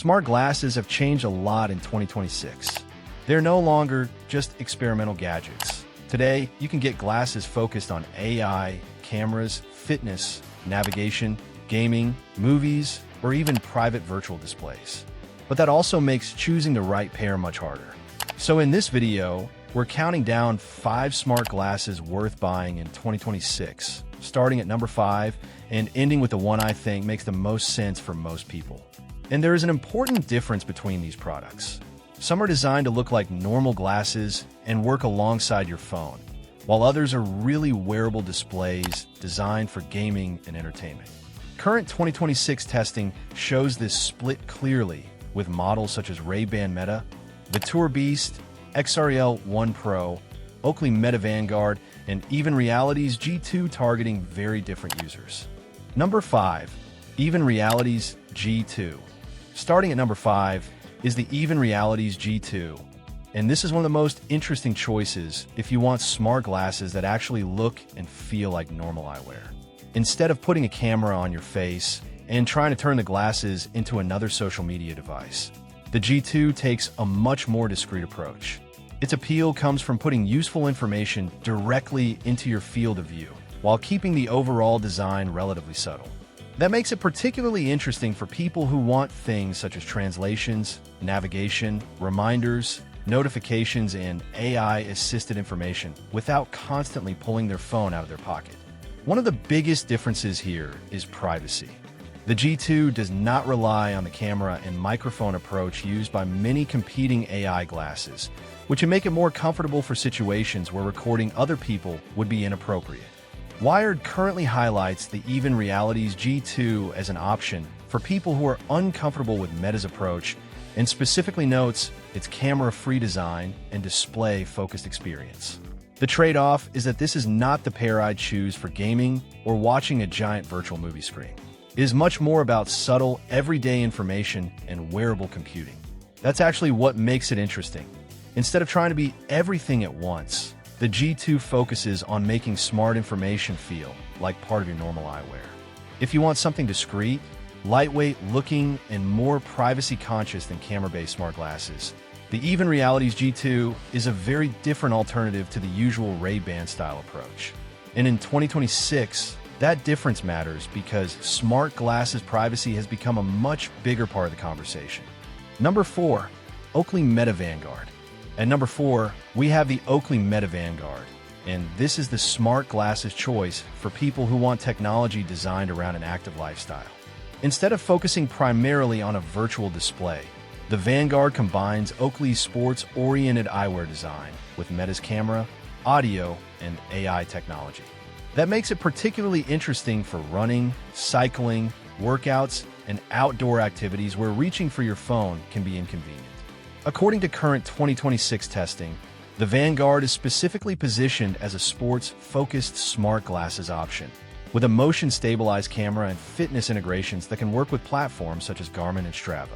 Smart glasses have changed a lot in 2026. They're no longer just experimental gadgets. Today, you can get glasses focused on AI, cameras, fitness, navigation, gaming, movies, or even private virtual displays. But that also makes choosing the right pair much harder. So in this video, we're counting down 5 smart glasses worth buying in 2026, starting at number 5 and ending with the one I think makes the most sense for most people. And there is an important difference between these products. Some are designed to look like normal glasses and work alongside your phone, while others are really wearable displays designed for gaming and entertainment. Current 2026 testing shows this split clearly with models such as Ray-Ban Meta, VITURE Beast, XREAL One Pro, Oakley Meta Vanguard, and Even Reality's G2 targeting very different users. Number 5. Even Reality's G2. Starting at number 5 is the Even Reality's G2, and this is one of the most interesting choices if you want smart glasses that actually look and feel like normal eyewear. Instead of putting a camera on your face and trying to turn the glasses into another social media device, the G2 takes a much more discreet approach. Its appeal comes from putting useful information directly into your field of view, while keeping the overall design relatively subtle. That makes it particularly interesting for people who want things such as translations, navigation, reminders, notifications, and AI-assisted information without constantly pulling their phone out of their pocket. One of the biggest differences here is privacy. The G2 does not rely on the camera and microphone approach used by many competing AI glasses, which can make it more comfortable for situations where recording other people would be inappropriate. Wired currently highlights the Even Reality's G2 as an option for people who are uncomfortable with Meta's approach and specifically notes its camera-free design and display-focused experience. The trade-off is that this is not the pair I'd choose for gaming or watching a giant virtual movie screen. It is much more about subtle, everyday information and wearable computing. That's actually what makes it interesting. Instead of trying to be everything at once, the G2 focuses on making smart information feel like part of your normal eyewear. If you want something discreet, lightweight looking, and more privacy-conscious than camera-based smart glasses, the Even Reality's G2 is a very different alternative to the usual Ray-Ban style approach. And in 2026, that difference matters because smart glasses privacy has become a much bigger part of the conversation. Number 4. Oakley Meta Vanguard. At number 4, we have the Oakley Meta Vanguard, and this is the smart glasses choice for people who want technology designed around an active lifestyle. Instead of focusing primarily on a virtual display, the Vanguard combines Oakley's sports-oriented eyewear design with Meta's camera, audio, and AI technology. That makes it particularly interesting for running, cycling, workouts, and outdoor activities where reaching for your phone can be inconvenient. According to current 2026 testing, the Vanguard is specifically positioned as a sports-focused smart glasses option, with a motion-stabilized camera and fitness integrations that can work with platforms such as Garmin and Strava.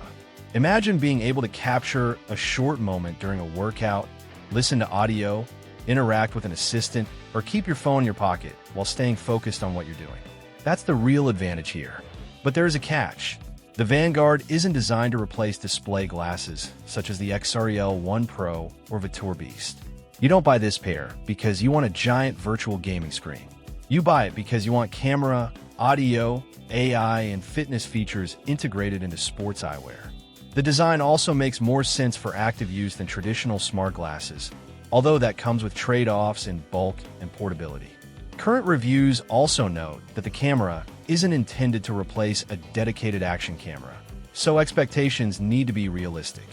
Imagine being able to capture a short moment during a workout, listen to audio, interact with an assistant, or keep your phone in your pocket while staying focused on what you're doing. That's the real advantage here. But there is a catch. The Vanguard isn't designed to replace display glasses, such as the XREAL One Pro or VITURE Beast. You don't buy this pair because you want a giant virtual gaming screen. You buy it because you want camera, audio, AI, and fitness features integrated into sports eyewear. The design also makes more sense for active use than traditional smart glasses, although that comes with trade-offs in bulk and portability. Current reviews also note that the camera isn't intended to replace a dedicated action camera, so expectations need to be realistic.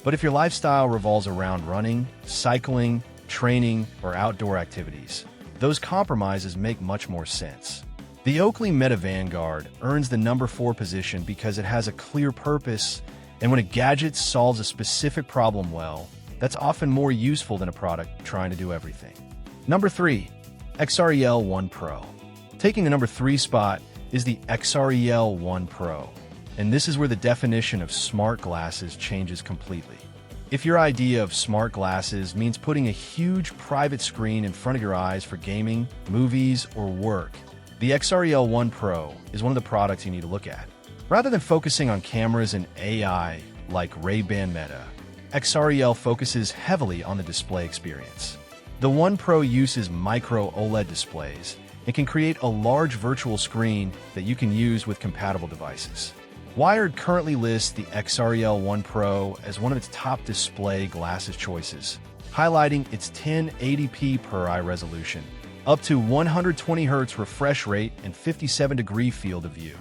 But if your lifestyle revolves around running, cycling, training, or outdoor activities, those compromises make much more sense. The Oakley Meta Vanguard earns the number 4 position because it has a clear purpose, and when a gadget solves a specific problem well, that's often more useful than a product trying to do everything. Number 3. XREAL One Pro. Taking the number 3 spot is the XREAL One Pro, and this is where the definition of smart glasses changes completely. If your idea of smart glasses means putting a huge private screen in front of your eyes for gaming, movies, or work, the XREAL One Pro is one of the products you need to look at. Rather than focusing on cameras and AI like Ray-Ban Meta, XREAL focuses heavily on the display experience. The One Pro uses micro OLED displays and can create a large virtual screen that you can use with compatible devices. Wired currently lists the XREAL One Pro as one of its top display glasses choices, highlighting its 1080p per eye resolution, up to 120 Hz refresh rate and 57-degree field of view.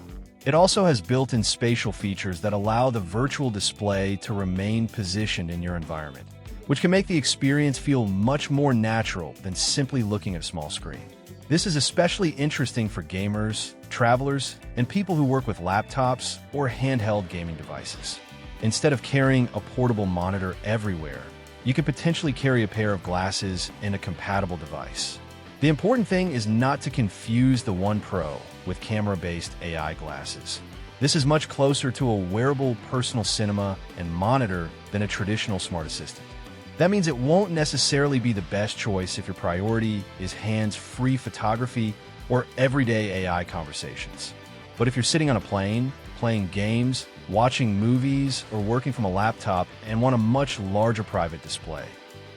It also has built-in spatial features that allow the virtual display to remain positioned in your environment, which can make the experience feel much more natural than simply looking at a small screen. This is especially interesting for gamers, travelers, and people who work with laptops or handheld gaming devices. Instead of carrying a portable monitor everywhere, you could potentially carry a pair of glasses in a compatible device. The important thing is not to confuse the One Pro with camera-based AI glasses. This is much closer to a wearable personal cinema and monitor than a traditional smart assistant. That means it won't necessarily be the best choice if your priority is hands-free photography or everyday AI conversations. But if you're sitting on a plane, playing games, watching movies, or working from a laptop and want a much larger private display,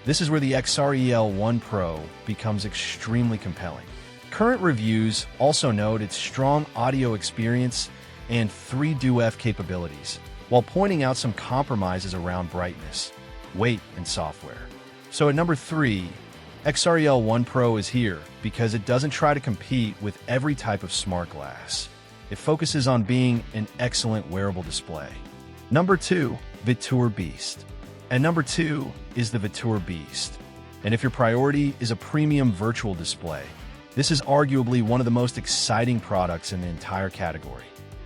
this is where the XREAL One Pro becomes extremely compelling. Current reviews also note its strong audio experience and 3DoF capabilities, while pointing out some compromises around brightness, weight, and software. So at number 3, XREAL One Pro is here because it doesn't try to compete with every type of smart glass. It focuses on being an excellent wearable display. Number 2, VITURE Beast. And number 2 is the VITURE Beast. And if your priority is a premium virtual display, this is arguably one of the most exciting products in the entire category.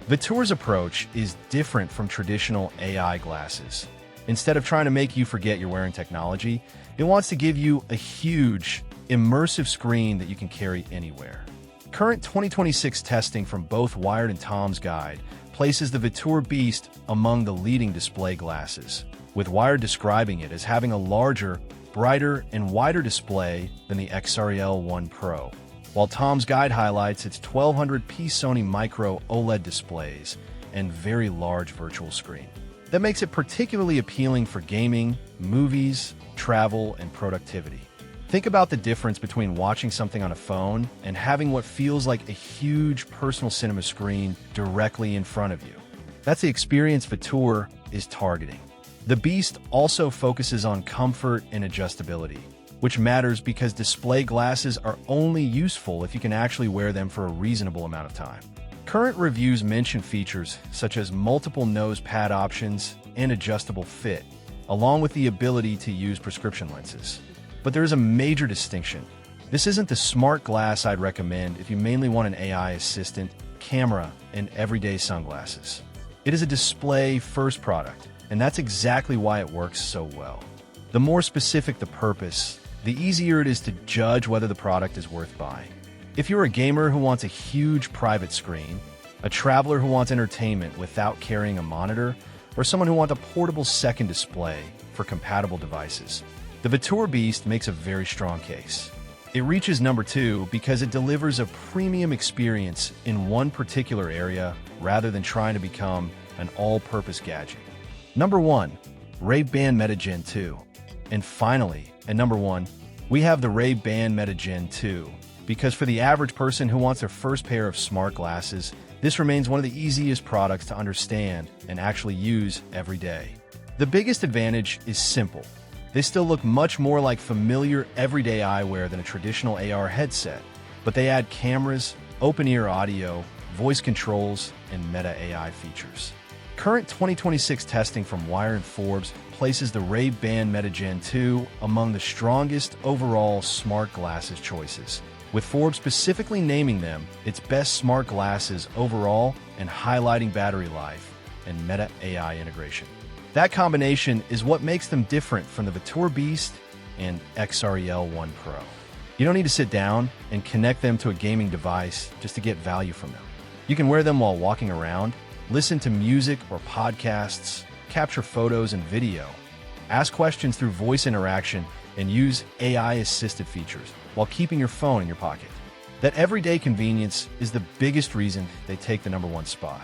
VITURE's approach is different from traditional AI glasses. Instead of trying to make you forget you're wearing technology, it wants to give you a huge, immersive screen that you can carry anywhere. Current 2026 testing from both Wired and Tom's Guide places the VITURE Beast among the leading display glasses, with Wired describing it as having a larger, brighter, and wider display than the XREAL One Pro, while Tom's Guide highlights its 1200p Sony micro OLED displays and very large virtual screen. That makes it particularly appealing for gaming, movies, travel, and productivity. Think about the difference between watching something on a phone and having what feels like a huge personal cinema screen directly in front of you. That's the experience VITURE is targeting. The Beast also focuses on comfort and adjustability, which matters because display glasses are only useful if you can actually wear them for a reasonable amount of time. Current reviews mention features such as multiple nose pad options and adjustable fit, along with the ability to use prescription lenses. But there is a major distinction. This isn't the smart glass I'd recommend if you mainly want an AI assistant, camera, and everyday sunglasses. It is a display-first product, and that's exactly why it works so well. The more specific the purpose, the easier it is to judge whether the product is worth buying. If you're a gamer who wants a huge private screen, a traveler who wants entertainment without carrying a monitor, or someone who wants a portable second display for compatible devices, the VITURE Beast makes a very strong case. It reaches number 2 because it delivers a premium experience in one particular area rather than trying to become an all-purpose gadget. Number 1, Ray-Ban Meta Gen 2. And finally, at number 1, we have the Ray-Ban Meta Gen 2. Because for the average person who wants their first pair of smart glasses, this remains one of the easiest products to understand and actually use every day. The biggest advantage is simple. They still look much more like familiar everyday eyewear than a traditional AR headset, but they add cameras, open-ear audio, voice controls, and Meta AI features. Current 2026 testing from Wired and Forbes places the Ray-Ban Meta Gen 2 among the strongest overall smart glasses choices, with Forbes specifically naming them its best smart glasses overall and highlighting battery life and Meta AI integration. That combination is what makes them different from the VITURE Beast and XREAL One Pro. You don't need to sit down and connect them to a gaming device just to get value from them. You can wear them while walking around, listen to music or podcasts, capture photos and video, ask questions through voice interaction, and use AI-assisted features while keeping your phone in your pocket. That everyday convenience is the biggest reason they take the number 1 spot.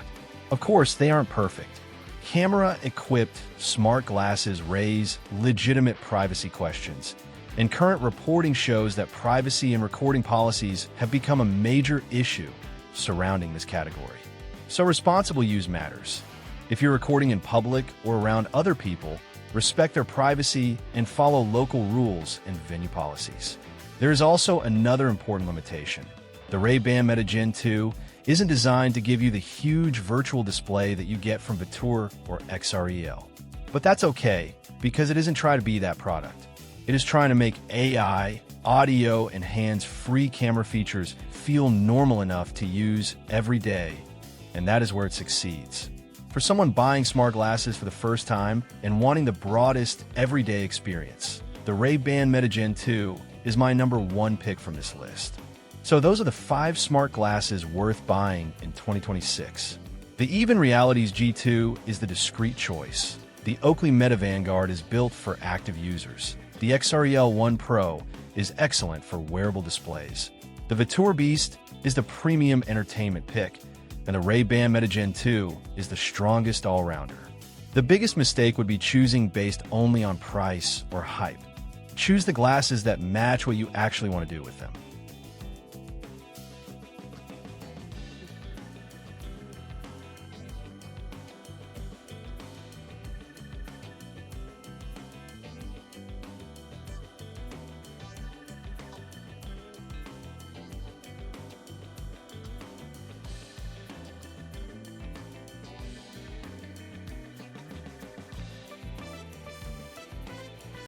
Of course, they aren't perfect. Camera-equipped smart glasses raise legitimate privacy questions, and current reporting shows that privacy and recording policies have become a major issue surrounding this category. So responsible use matters. If you're recording in public or around other people, respect their privacy and follow local rules and venue policies. There is also another important limitation. The Ray-Ban Meta Gen 2 isn't designed to give you the huge virtual display that you get from VITURE or XREAL. But that's okay, because it isn't trying to be that product. It is trying to make AI, audio, and hands-free camera features feel normal enough to use every day, and that is where it succeeds. For someone buying smart glasses for the first time and wanting the broadest everyday experience, the Ray-Ban Meta Gen 2 is my #1 pick from this list. So those are the 5 smart glasses worth buying in 2026. The Even Realities G2 is the discreet choice. The Oakley Meta Vanguard is built for active users. The XREAL One Pro is excellent for wearable displays. The VITURE Beast is the premium entertainment pick, and the Ray-Ban Meta Gen 2 is the strongest all-rounder. The biggest mistake would be choosing based only on price or hype. Choose the glasses that match what you actually want to do with them.